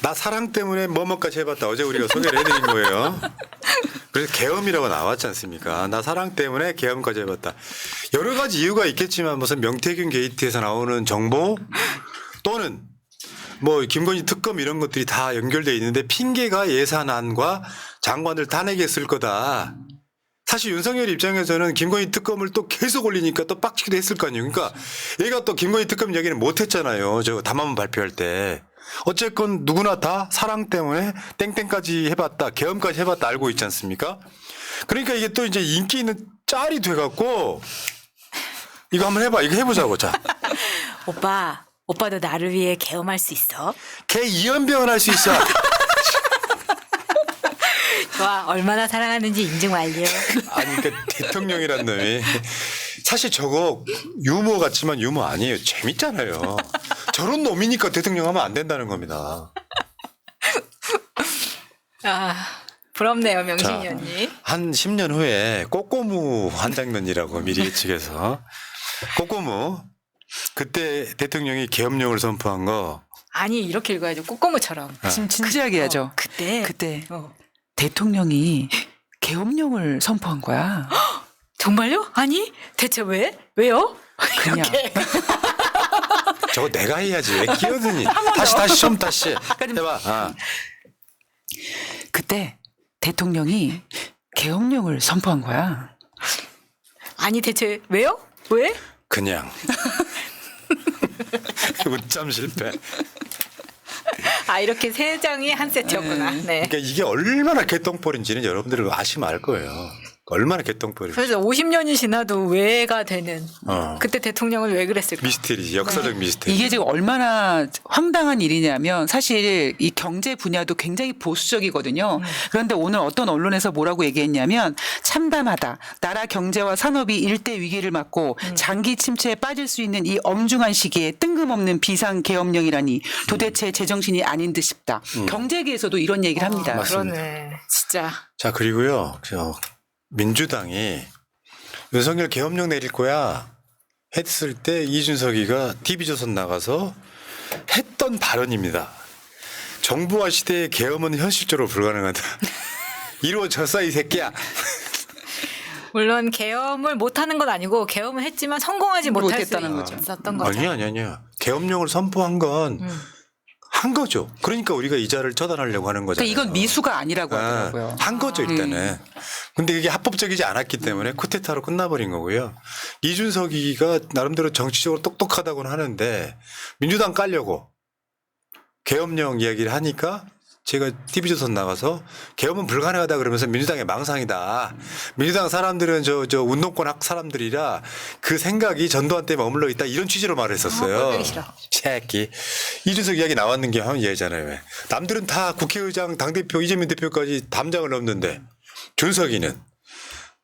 나 사랑 때문에 뭐뭐까지 해봤다. 어제 우리가 소개를 해드린 거예요. 그래서 계엄이라고 나왔지 않습니까? 나 사랑 때문에 계엄까지 해봤다. 여러 가지 이유가 있겠지만 무슨 명태균 게이트에서 나오는 정보 또는 뭐 김건희 특검 이런 것들이 다 연결돼 있는데 핑계가 예산안과 장관들 탄핵했을 거다. 사실 윤석열 입장에서는 김건희 특검을 또 계속 올리니까 또 빡치기도 했을 거 아니에요. 그러니까 얘가 또 김건희 특검 얘기는 못 했잖아요. 저 담화문 발표할 때. 어쨌건 누구나 다 사랑 때문에 땡땡까지 해봤다. 계엄까지 해봤다 알고 있지 않습니까? 그러니까 이게 또 이제 인기 있는 짤이 돼갖고 이거 한번 해봐. 이거 해보자고. 자. 오빠도 나를 위해 계엄할 수 있어? 개 이연병을 할 수 있어. 좋아, 얼마나 사랑하는지 인증 완료. 아니, 그러니까 대통령이란 놈이 사실 저거 유머 같지만 유머 아니에요. 재밌잖아요. 저런 놈이니까 대통령 하면 안 된다는 겁니다. 아, 부럽네요, 명신이 언니. 한 10년 후에 꼬꼬무 한 장면이라고 미리 예측해서 꼬꼬무 그때 대통령이 계엄령을 선포한 거 아니, 이렇게 읽어야죠. 꼬꼬무처럼. 지금 진지하게 해야죠. 그때. 대통령이 계엄령을 선포한 거야. 정말요? 아니, 대체 왜? 왜요? 그냥. 이렇게. 저거 내가 해야지 왜 끼어드니. 다시 좀 다시 해봐. 아. 그때 대통령이 계엄령을 선포한 거야. 아니, 대체 왜요? 왜? 그냥 웃잠 실패. 아, 이렇게 세 장이 한 세트였구나. 네. 그러니까 이게 얼마나 개똥벌인지는 여러분들은 아시면 알 거예요. 얼마나 개똥벌인지. 그래서 50년이 지나도 왜가 되는. 그때 대통령은 왜 그랬을까? 미스테리지. 역사적 미스테리. 이게 지금 얼마나 황당한 일이냐면 사실 이 경제 분야도 굉장히 보수적이거든요. 그런데 오늘 어떤 언론에서 뭐라고 얘기했냐면 참담하다. 나라 경제와 산업이 일대 위기를 맞고 장기 침체에 빠질 수 있는 이 엄중한 시기에 뜬금없는 비상계엄령이라니 도대체 제정신이 아닌 듯 싶다. 경제계에서도 이런 얘기를 합니다. 맞습니다. 그러네. 진짜. 자, 그리고요. 민주당이 윤석열 계엄령 내릴 거야 했을 때 이준석이가 TV조선 나가서 했던 발언입니다. 정부화 시대의 계엄은 현실적으로 불가능하다. 이루어졌어 이 새끼야. 물론 계엄을 못하는 건 아니고 계엄을 했지만 성공하지 못할 수 못했다는 거죠. 있었던 거죠. 아니야. 계엄령을 선포한 건 한 거죠. 그러니까 우리가 이자를 처단하려고 하는 거잖아요. 그러니까 이건 미수가 아니라고 하더라고요. 한 거죠 일단은. 근데 이게 합법적이지 않았기 때문에 쿠데타로 끝나버린 거고요. 이준석이가 나름대로 정치적으로 똑똑하다고는 하는데 민주당 깔려고 계엄령 이야기를 하니까 제가 TV조선 나가서 계엄은 불가능하다 그러면서 민주당의 망상이다. 민주당 사람들은 저 운동권 학 사람들이라 그 생각이 전두환 때문에 머물러 있다. 이런 취지로 말을 했었어요. 꼴보기 싫어. 새끼. 이준석 이야기 나왔는 게 하면 얘잖아요. 왜. 남들은 다 국회의장, 당대표, 이재명 대표까지 담장을 넘는데 준석이는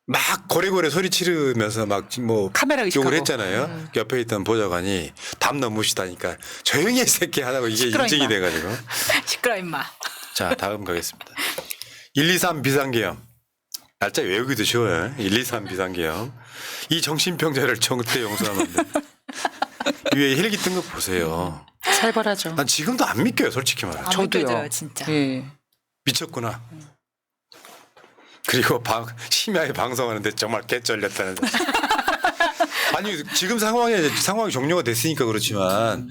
막 고래고래 소리 치르면서 막 뭐 카메라 의식하고. 욕을 했잖아요. 옆에 있던 보좌관이 담 넘으시다니까 조용히 해 새끼 하다고 이게 시끄러, 인증이 임마. 돼가지고. 시끄러 임마. 자, 다음 가겠습니다. 123 비상계엄. 날짜 외우기도 쉬워요. 123 비상계엄. 이 정신병자를 정때 용서하면 안 돼. 위에 헬기 뜬 거 보세요. 살벌하죠. 난 지금도 안 믿겨요, 솔직히 말해. 안 저도요. 믿겨져요, 진짜. 예. 미쳤구나. 그리고 심야에 방송하는데 정말 개쩔렸다는데. 아니 지금 상황이 종료가 됐으니까 그렇지만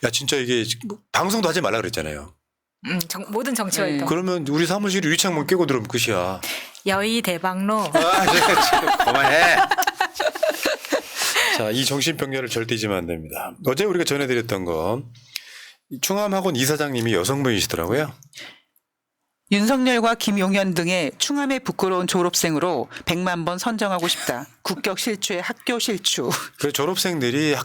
야 진짜 이게 방송도 하지 말라 그랬잖아요. 모든 정치 활동. 그러면 우리 사무실 유리창문 깨고 들어오면 끝이야. 여의 대방로. 지금 그만해. 자, 이 정신병자를 절대 잊으면 안 됩니다. 어제 우리가 전해드렸던 거 충암학원 이사장님이 여성분이시더라고요. 윤석열과 김용현 등의 충암의 부끄러운 졸업생으로 100만 번 선정하고 싶다. 국격 실추의 학교 실추. 그 졸업생들이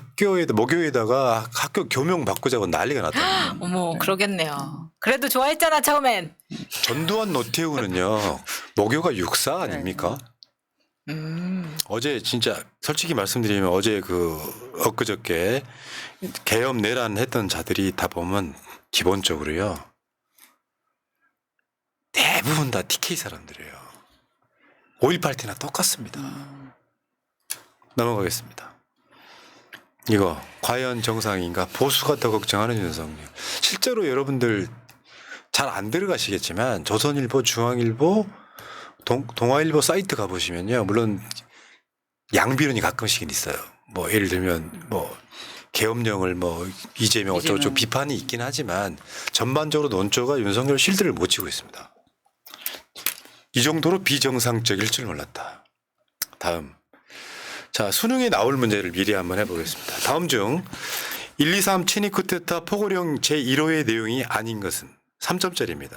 모교에다가 학교 교명 바꾸자고 난리가 났다. 어머, 그러겠네요. 그래도 좋아했잖아, 처음엔. 전두환 노태우는요 모교가 육사 아닙니까? 어제 진짜 솔직히 말씀드리면 어제 엊그저께 계엄 내란 했던 자들이 다 보면 기본적으로요 대부분 다 TK 사람들이에요. 5.18 때나 똑같습니다. 넘어가겠습니다. 이거 과연 정상인가? 보수가 더 걱정하는 윤석열. 실제로 여러분들 잘 안 들어가시겠지만 조선일보, 중앙일보, 동아일보 사이트 가보시면요. 물론 양비론이 가끔씩은 있어요. 뭐 예를 들면 뭐 계엄령을 뭐 이재명 어쩌고저쩌고 비판이 있긴 하지만 전반적으로 논조가 윤석열 실드를 못 치고 있습니다. 이 정도로 비정상적일 줄 몰랐다. 다음. 자, 수능에 나올 문제를 미리 한번 해보겠습니다. 다음 중 123 친위 쿠데타 포고령 제1호의 내용이 아닌 것은 3점짜리입니다.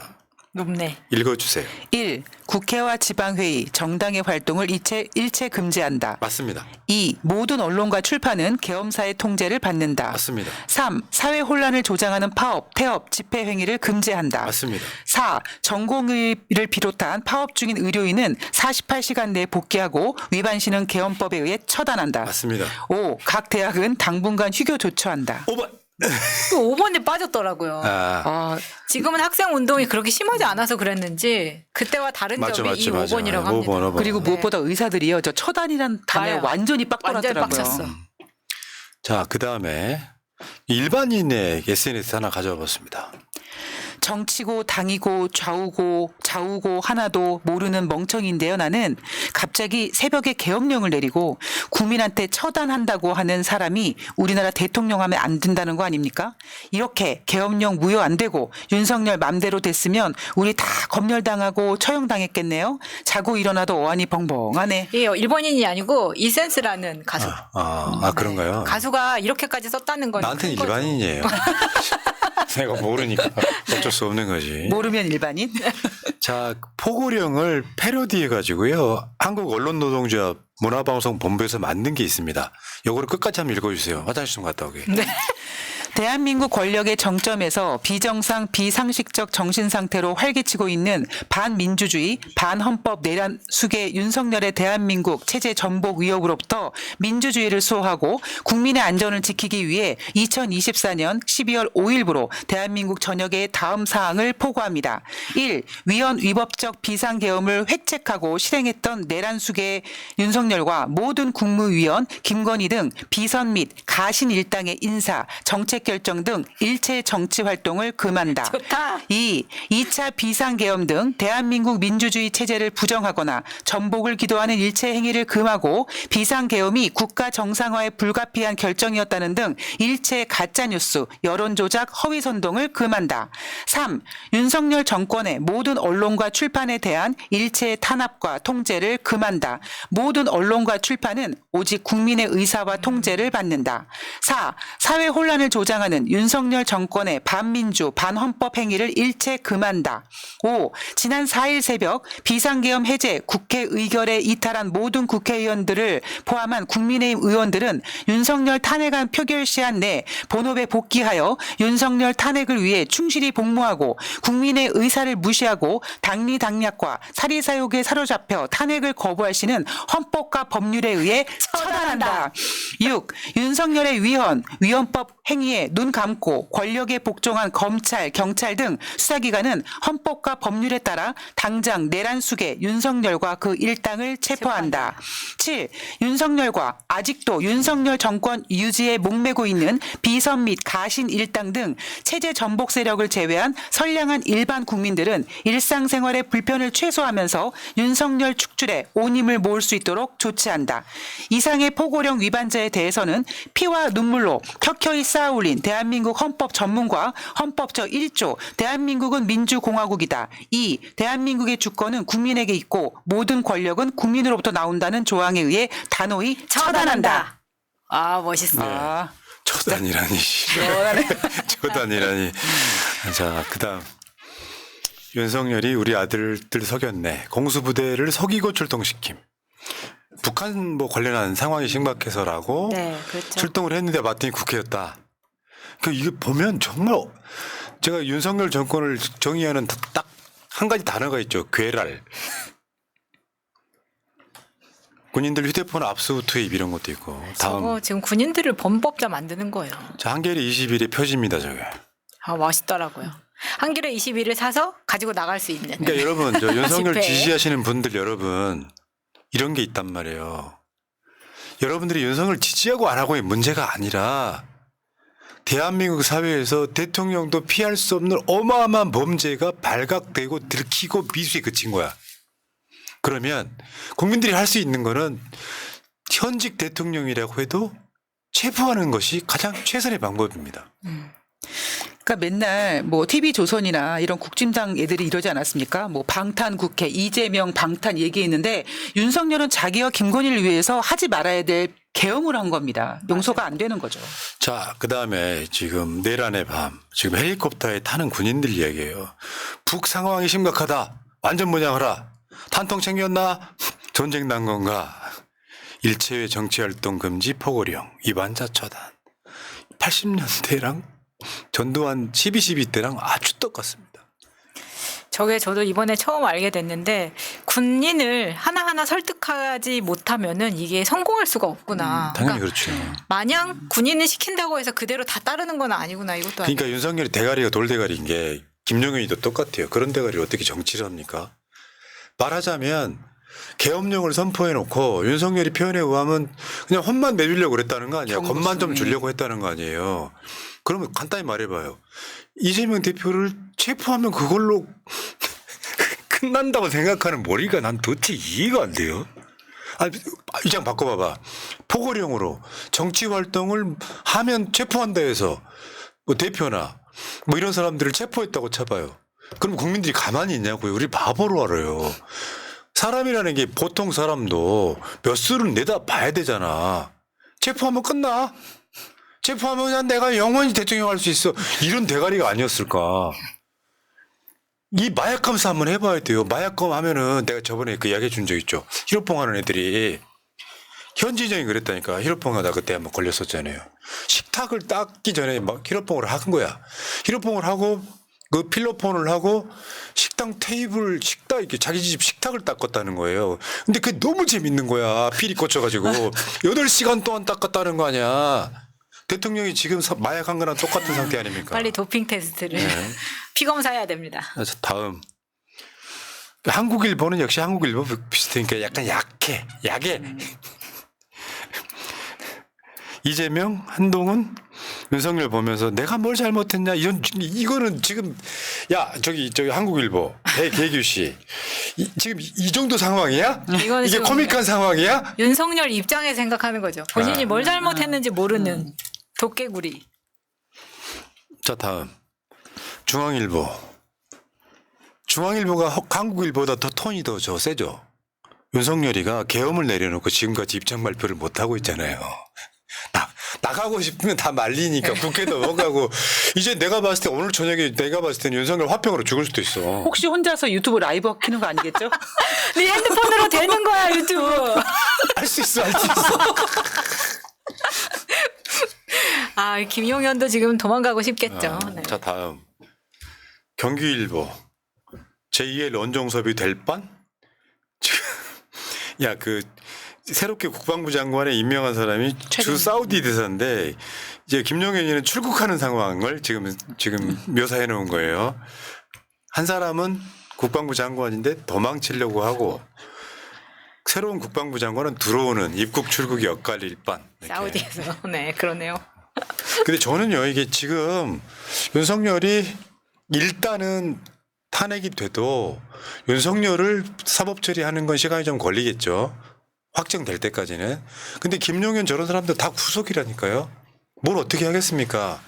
높네. 읽어주세요. 1. 국회와 지방회의, 정당의 활동을 일체 금지한다. 맞습니다. 2. 모든 언론과 출판은 계엄사의 통제를 받는다. 맞습니다. 3. 사회 혼란을 조장하는 파업, 태업, 집회 행위를 금지한다. 맞습니다. 4. 전공의를 비롯한 파업 중인 의료인은 48시간 내에 복귀하고 위반 시는 계엄법에 의해 처단한다. 맞습니다. 5. 각 대학은 당분간 휴교 조처한다. 5번. 또 5번에 빠졌더라고요. 아, 지금은 학생 운동이 그렇게 심하지 않아서 그랬는지 그때와 다른 맞죠, 점이 이 맞죠, 5번이라고 맞죠. 합니다. 5번. 그리고 네. 무엇보다 의사들이요. 저 처단이란 단어에 맞아요. 완전히 빡 완전 돌았더라고요. 빡쳤어. 자, 그 다음에 일반인의 SNS 하나 가져와 봤습니다. 정치고 당이고 좌우고 하나도 모르는 멍청인데요. 나는 갑자기 새벽에 계엄령을 내리고 국민한테 처단한다고 하는 사람이 우리나라 대통령 하면 안 된다는 거 아닙니까? 이렇게 계엄령 무효 안 되고 윤석열 맘대로 됐으면 우리 다 검열당하고 처형당했겠네요. 자고 일어나도 어안이 벙벙하네. 이게 일본인이 아니고 이센스라는 가수. 그런가요? 가수가 이렇게까지 썼다는 건 나한테는 큰 거죠. 일반인이에요. 내가 모르니까 어쩔 수 없는 거지. 모르면 일반인? 자, 포고령을 패러디해 가지고요. 한국 언론노동조합 문화방송본부에서 만든 게 있습니다. 요거를 끝까지 한번 읽어주세요. 화장실 좀 갔다 오게. 네. 대한민국 권력의 정점에서 비정상 비상식적 정신 상태로 활개치고 있는 반민주주의 반헌법 내란숙의 윤석열의 대한민국 체제 전복 위협으로부터 민주주의를 수호하고 국민의 안전을 지키기 위해 2024년 12월 5일부로 대한민국 전역의 다음 사항을 포고합니다. 1. 위헌 위법적 비상계엄을 획책하고 실행했던 내란숙의 윤석열과 모든 국무위원 김건희 등 비선 및 가신 일당의 인사 정책 결정 등 일체 정치 활동을 금한다. 좋다. 2. 2차 비상계엄 등 대한민국 민주주의 체제를 부정하거나 전복을 기도하는 일체 행위를 금하고 비상계엄이 국가 정상화에 불가피한 결정이었다는 등 일체 가짜뉴스, 여론조작, 허위선동을 금한다. 3. 윤석열 정권의 모든 언론과 출판에 대한 일체 탄압과 통제를 금한다. 모든 언론과 출판은 오직 국민의 의사와 통제를 받는다. 4. 사회 혼란을 조장하는 윤석열 정권의 반민주, 반헌법 행위를 일체 금한다. 5. 지난 4일 새벽 비상계엄 해제 국회 의결에 이탈한 모든 국회의원들을 포함한 국민의힘 의원들은 윤석열 탄핵안 표결 시한 내 본업에 복귀하여 윤석열 탄핵을 위해 충실히 복무하고 국민의 의사를 무시하고 당리당략과 사리사욕에 사로잡혀 탄핵을 거부할 시는 헌법과 법률에 의해 처단한다. 6. 윤석열의 위헌법 행위에 눈 감고 권력에 복종한 검찰, 경찰 등 수사기관은 헌법과 법률에 따라 당장 내란숙의 윤석열과 그 일당을 체포한다. 7. 윤석열과 아직도 윤석열 정권 유지에 목매고 있는 비선 및 가신 일당 등 체제 전복 세력을 제외한 선량한 일반 국민들은 일상생활의 불편을 최소화하면서 윤석열 축출에 온 힘을 모을 수 있도록 조치한다. 이상의 포고령 위반자에 대해서는 피와 눈물로 켜켜이 쌓아 올린 대한민국 헌법 전문가 헌법적 1조 대한민국은 민주공화국이다. 2. 대한민국의 주권은 국민에게 있고 모든 권력은 국민으로부터 나온다는 조항에 의해 단호히 처단한다. 아 멋있어. 아, 처단이라니. 처단이라니. 자, 그다음 윤석열이 우리 아들들 속였네. 공수부대를 속이고 출동시킴. 북한 뭐 관련한 상황이 심각해서라고 네, 그렇죠. 출동을 했는데 마땅히 국회였다. 그 이거 보면 정말 제가 윤석열 정권을 정의하는 딱 한 가지 단어가 있죠. 괴랄. 군인들 휴대폰 압수 투입 이런 것도 있고. 다음. 저거 지금 군인들을 범법자 만드는 거예요. 자, 한겨레 21의 표지입니다, 저게. 아 멋있더라고요. 한겨레 21을 사서 가지고 나갈 수 있는. 그러니까 여러분, 저 윤석열 집회. 지지하시는 분들 여러분 이런 게 있단 말이에요. 여러분들이 윤석열 지지하고 안 하고의 문제가 아니라 대한민국 사회에서 대통령도 피할 수 없는 어마어마한 범죄가 발각되고 들키고 미수에 그친 거야. 그러면 국민들이 할 수 있는 거는 현직 대통령이라고 해도 체포하는 것이 가장 최선의 방법입니다. 그러니까 맨날 뭐 TV조선이나 이런 국진당 애들이 이러지 않았습니까? 뭐 방탄 국회, 이재명 방탄 얘기했는데 윤석열은 자기와 김건희를 위해서 하지 말아야 될 계엄을 한 겁니다. 용서가 안 되는 거죠. 자, 그다음에 지금 내란의 밤, 지금 헬리콥터에 타는 군인들 이야기예요. 북 상황이 심각하다. 완전 무장하라. 탄통 챙겼나? 전쟁 난 건가? 일체의 정치활동 금지 포고령, 위반자 처단. 80년대랑 전두환 12.12 때랑 아주 똑같습니다. 저도 이번에 처음 알게 됐는데 군인을 하나하나 설득하지 못하면은 이게 성공할 수가 없구나. 당연히 그러니까 그렇죠. 마냥 군인을 시킨다고 해서 그대로 다 따르는 건 아니구나. 이것도 그러니까 윤석열이 대가리가 돌대가리인 게 김용현이도 똑같아요. 그런 대가리를 어떻게 정치를 합니까? 말하자면 계엄령을 선포해놓고 윤석열이 표현에 의하면 그냥 혼만 내주려고 그랬다는 거 아니야. 겁만 좀 주려고 했다는 거 아니에요. 그러면 간단히 말해봐요. 이재명 대표를 체포하면 그걸로 끝난다고 생각하는 머리가 난 도대체 이해가 안 돼요. 아니, 이장 바꿔봐봐. 포고령으로 정치 활동을 하면 체포한다 해서 뭐 대표나 뭐 이런 사람들을 체포했다고 쳐봐요. 그럼 국민들이 가만히 있냐고요. 우리 바보로 알아요. 사람이라는 게 보통 사람도 몇 수를 내다 봐야 되잖아. 체포하면 끝나. 체포하면 그냥 내가 영원히 대통령 할 수 있어. 이런 대가리가 아니었을까. 이 마약검 사 한번 해봐야 돼요. 마약검 하면은 내가 저번에 그 이야기해 준 적 있죠. 히로뽕 하는 애들이 현지정이 그랬다니까. 히로뽕 하다 그때 한번 걸렸었잖아요. 식탁을 닦기 전에 막 히로뽕을 한 거야. 히로뽕을 하고 그 필로폰을 하고 식당 테이블 식탁 이렇게 자기 집 식탁을 닦았다는 거예요. 근데 그게 너무 재밌는 거야. 필이 꽂혀가지고 8시간 동안 닦았다는 거 아니야. 대통령이 지금 마약한 거랑 똑같은 상태 아닙니까? 빨리 도핑 테스트를 네. 피 검사해야 됩니다. 그래서 다음 한국일보는 역시 한국일보 비슷하니까 약간 약해. 이재명, 한동훈, 윤석열 보면서 내가 뭘 잘못했냐 이거는 지금 야 저기 한국일보 개규 씨 지금 이 정도 상황이야? 이거는 이게 지금 코믹한 상황이야? 윤석열 입장에 생각하는 거죠. 본인이 뭘 잘못했는지 모르는 도깨구리. 자 다음 중앙일보가 한국일보다 더 톤이 더 세죠. 윤석열이가 계엄을 내려놓고 지금까지 입장 발표를 못 하고 있잖아요. 나가고 싶으면 다 말리니까 국회도 못 가고 이제 내가 봤을 때 오늘 저녁에 내가 봤을 때는 윤석열 화병으로 죽을 수도 있어. 혹시 혼자서 유튜브 라이브 키는 거 아니겠죠? 네 핸드폰으로 되는 거야 유튜브. 할 수 있어. 아 김용현도 지금 도망가고 싶겠죠. 네. 자 다음 경기일보 제2의 런종섭이 될 뻔? 야 그 새롭게 국방부 장관에 임명한 사람이 주 사우디 대사인데 이제 김용현이는 출국하는 상황을 지금 묘사해 놓은 거예요. 한 사람은 국방부 장관인데 도망치려고 하고 새로운 국방부 장관은 들어오는 입국 출국이 엇갈릴 뻔. 이렇게. 사우디에서 네 그러네요. 근데 저는요 이게 지금 윤석열이 일단은 탄핵이 돼도 윤석열을 사법 처리하는 건 시간이 좀 걸리겠죠. 확정될 때까지는. 근데 김용현 저런 사람들 다 구속이라니까요. 뭘 어떻게 하겠습니까?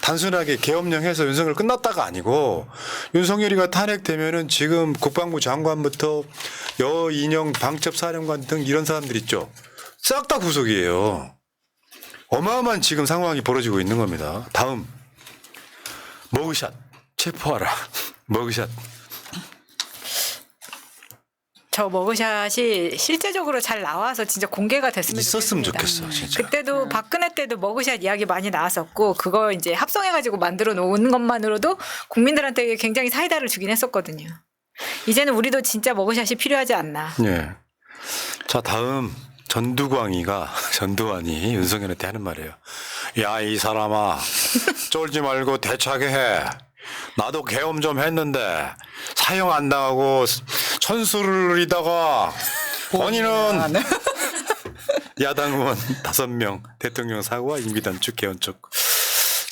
단순하게 계엄령 해서 윤석열 끝났다가 아니고 윤석열이가 탄핵되면은 지금 국방부 장관부터 여인영 방첩사령관 등 이런 사람들 있죠. 싹 다 구속이에요. 어마어마한 지금 상황이 벌어지고 있는 겁니다. 다음 머그샷 체포하라. 머그샷. 저 머그샷이 실제적으로 잘 나와서 진짜 공개가 됐으면 있었으면 좋겠습니다. 좋겠어 진짜. 그때도 박근혜 때도 머그샷 이야기 많이 나왔었고 그거 이제 합성해가지고 만들어 놓은 것만으로도 국민들한테 굉장히 사이다를 주긴 했었거든요. 이제는 우리도 진짜 머그샷이 필요하지 않나. 예. 자 다음 전두환이 윤석열한테 하는 말이에요. 야 이 사람아 쫄지 말고 대차게 해. 나도 계엄 좀 했는데 사형 안 당하고 천수를 누리다가 본인은 야당 의원 5명 대통령 사고와 임기 단축 개헌 쪽.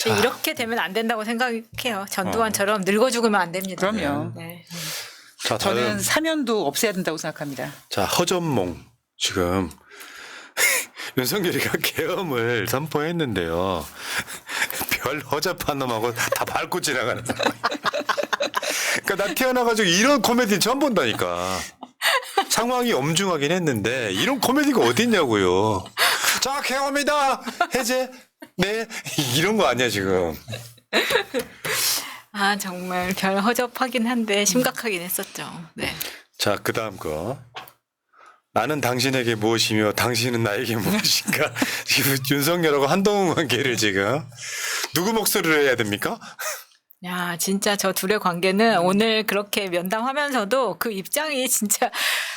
자. 이렇게 되면 안 된다고 생각해요. 전두환처럼 늙어 죽으면 안 됩니다. 그럼요. 네. 자, 다음. 저는 사면도 없애야 된다고 생각합니다. 자, 허전몽. 지금 윤석열이가 계엄을 선포했는데요. 별 허접한 놈하고 다 밟고 지나가는 사람. 그러니까 나 태어나가지고 이런 코미디 처음 본다니까. 상황이 엄중하긴 했는데 이런 코미디가 어딨냐고요. 자, 계엄이다. 해제. 네. 이런 거 아니야 지금. 아 정말 별 허접하긴 한데 심각하긴 했었죠. 네. 자, 그다음 거. 나는 당신에게 무엇이며 당신은 나에게 무엇인가. 지금 윤석열하고 한동훈 관계를 지금 누구 목소리로 해야 됩니까? 야 진짜 저 둘의 관계는 오늘 그렇게 면담하면서도 그 입장이 진짜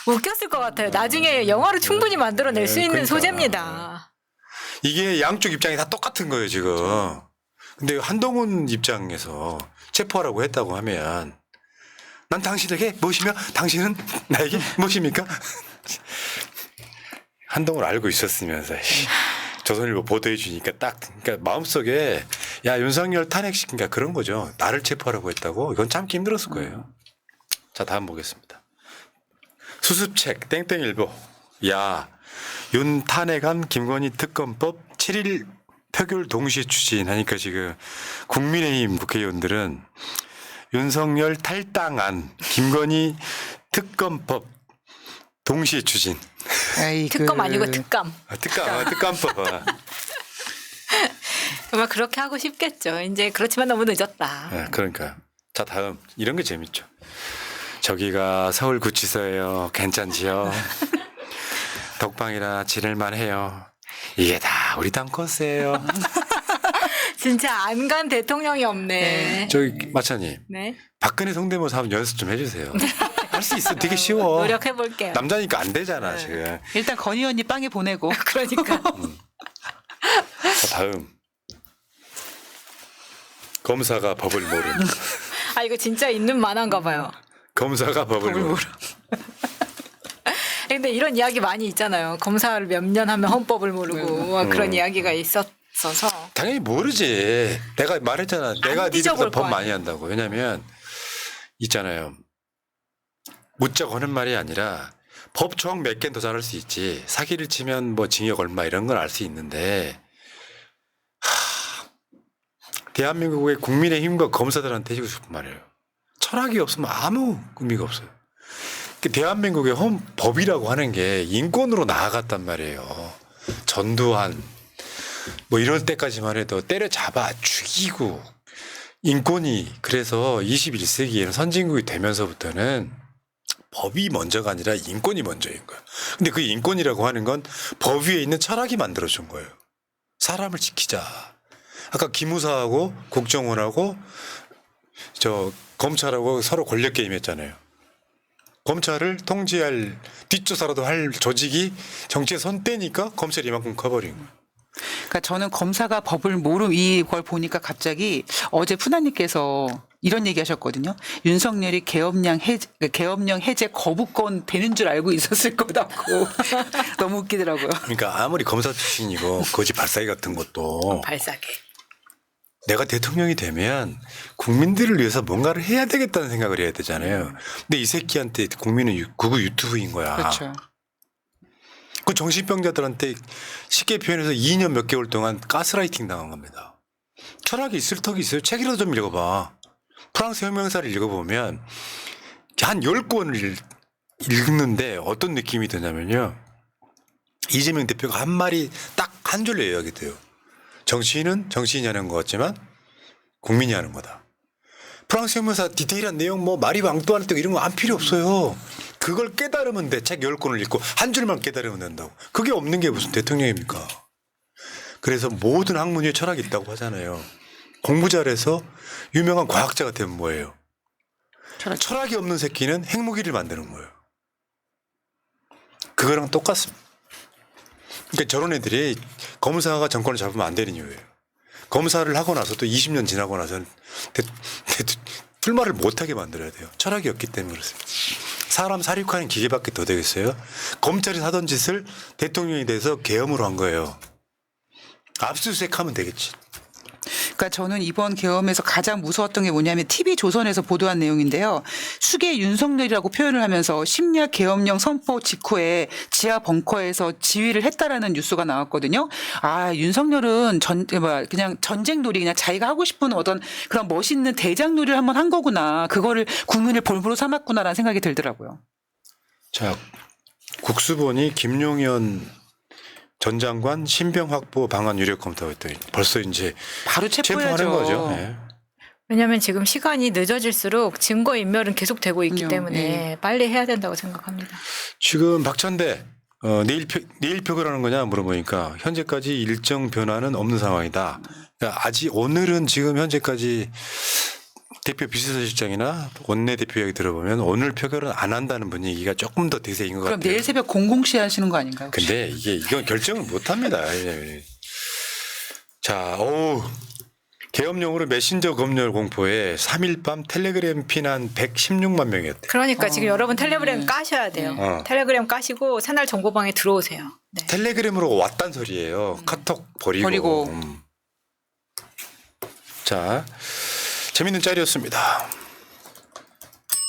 웃겼을 것 같아요. 나중에 영화로 충분히 만들어낼 수 있는 그러니까. 소재입니다. 이게 양쪽 입장이 다 똑같은 거예요 지금. 근데 한동훈 입장에서 체포하라고 했다고 하면 난 당신에게 무엇이며 당신은 나에게 무엇입니까? 한동훈 알고 있었으면서 조선일보 보도해 주니까 딱 그러니까 마음속에 야 윤석열 탄핵시킨가 그런 거죠. 나를 체포하라고 했다고 이건 참기 힘들었을 거예요. 자, 다음 보겠습니다. 수습책 땡땡일보. 야, 윤 탄핵안 김건희 특검법 7일 표결 동시에 추진하니까 지금 국민의힘 국회의원들은 윤석열 탈당안 김건희 특검법 동시에 추진. 아이고. 특검 아니고 특감. 특감법. 정말 그렇게 하고 싶겠죠. 이제 그렇지만 너무 늦었다. 네, 그러니까. 자, 다음 이런 게 재밌죠. 저기가 서울구치소예요. 괜찮지요? 독방이라 지낼만 해요. 이게 다 우리 당 코스예요. 진짜 안 간 대통령이 없네. 저기 마차님, 네. 박근혜 성대모사 한번 연습 좀 해주세요. 할 수 있어. 되게 쉬워. 노력해 볼게요. 남자니까 안 되잖아 지금. 일단 건희 언니 빵에 보내고. 그러니까. 자, 다음 검사가 법을 모름. 아 이거 진짜 있는 만한가 봐요. 검사가 법을 모름. 근데 이런 이야기 많이 있잖아요. 검사를 몇 년 하면 헌법을 모르고 막 그런 이야기가 있었어서. 당연히 모르지. 내가 말했잖아. 내가 뒤져볼 니들보다 법 거 많이 한다고. 왜냐면 있잖아요. 묻자고 하는 말이 아니라 법 조항 몇 개는 더 잘할 수 있지. 사기를 치면 뭐 징역 얼마 이런 건 알 수 있는데 대한민국의 국민의힘과 검사들한테 해주고 싶은 말이에요. 철학이 없으면 아무 의미가 없어요. 대한민국의 법이라고 하는 게 인권으로 나아갔단 말이에요. 전두환 뭐 이럴 때까지만 해도 때려잡아 죽이고 인권이 그래서 21세기에는 선진국이 되면서부터는 법이 먼저가 아니라 인권이 먼저인 거예요. 근데 그 인권이라고 하는 건 법 위에 있는 철학이 만들어준 거예요. 사람을 지키자. 아까 기무사하고 국정원하고 저 검찰하고 서로 권력 게임했잖아요. 검찰을 통제할 뒷조사라도 할 조직이 정치에 선 떼니까 검찰이 이만큼 커버린 거예요. 그러니까 저는 검사가 법을 모름 이걸 보니까 갑자기 어제 푸나님께서 이런 얘기하셨거든요. 윤석열이 계엄령 해제 거부권 되는 줄 알고 있었을 거다고. 너무 웃기더라고요. 그러니까 아무리 검사 출신이고 거지 발사기 같은 것도 발사계. 내가 대통령이 되면 국민들을 위해서 뭔가를 해야 되겠다는 생각을 해야 되잖아요. 근데 이 새끼한테 국민은 구구 유튜브인 거야. 그렇죠. 그 정신병자들한테 쉽게 표현해서 2년 몇 개월 동안 가스라이팅 당한 겁니다. 철학이 있을 턱이 있어요. 책이라도 좀 읽어봐. 프랑스 혁명사를 읽어보면 한 10권을 읽는데 어떤 느낌이 드냐면요. 이재명 대표가 한 말이 딱 한 줄로 이야기 돼요. 정치인은 정치인이 하는 것 같지만 국민이 하는 거다. 프랑스 혁명사 디테일한 내용 뭐 마리 왕뚜아르트 이런 거 안 필요 없어요. 그걸 깨달으면 돼. 책 10권을 읽고 한 줄만 깨달으면 된다고. 그게 없는 게 무슨 대통령입니까? 그래서 모든 학문 위에 철학이 있다고 하잖아요. 공부 잘해서 유명한 과학자가 되면 뭐예요? 철학이 없는 새끼는 핵무기를 만드는 거예요. 그거랑 똑같습니다. 그러니까 저런 애들이 검사가 정권을 잡으면 안 되는 이유예요. 검사를 하고 나서 또 20년 지나고 나서는 출마를 못하게 만들어야 돼요. 철학이 없기 때문에 그렇습니다. 사람 사육하는 기계밖에 더 되겠어요? 검찰이 하던 짓을 대통령이 돼서 계엄으로 한 거예요. 압수수색하면 되겠지. 그러니까 저는 이번 계엄에서 가장 무서웠던 게 뭐냐면 TV조선에서 보도한 내용인데요. 수계 윤석열이라고 표현을 하면서 심야 계엄령 선포 직후에 지하 벙커에서 지휘를 했다라는 뉴스가 나왔거든요. 아, 윤석열은 그냥 전쟁놀이 그냥 자기가 하고 싶은 어떤 그런 멋있는 대장놀이를 한번 한 거구나. 그거를 국민을 볼모로 삼았구나라는 생각이 들더라고요. 자, 국수본이 김용현 전 장관 신병 확보 방안 유력 검토하고 있더니 벌써 이제 바로 체포하는 체포해야죠. 거죠. 네. 왜냐하면 지금 시간이 늦어질수록 증거 인멸은 계속되고 있기 그럼요. 때문에 예. 빨리 해야 된다고 생각합니다. 지금 박찬대 내일 표결하는 거냐 물어보니까 현재까지 일정 변화는 없는 상황이다. 그러니까 아직 오늘은 지금 현재까지 대표 비서실장이나 원내대표 이야기 들어보면 오늘 표결은 안 한다는 분위기가 조금 더 대세인 것 그럼 같아요. 내일 새벽 00시 하시는 거 아닌가요? 혹시? 근데 이건 결정을 못 합니다. 자, 계엄령으로 메신저 검열 공포에 3일 밤 텔레그램 피난 116만 명이었대. 그러니까 지금 여러분 텔레그램 까셔야 돼요. 텔레그램 까시고 새날 정보방에 들어오세요. 네. 텔레그램으로 왔단 소리예요. 카톡 버리고. 버리고. 자, 재밌는 짤이었습니다.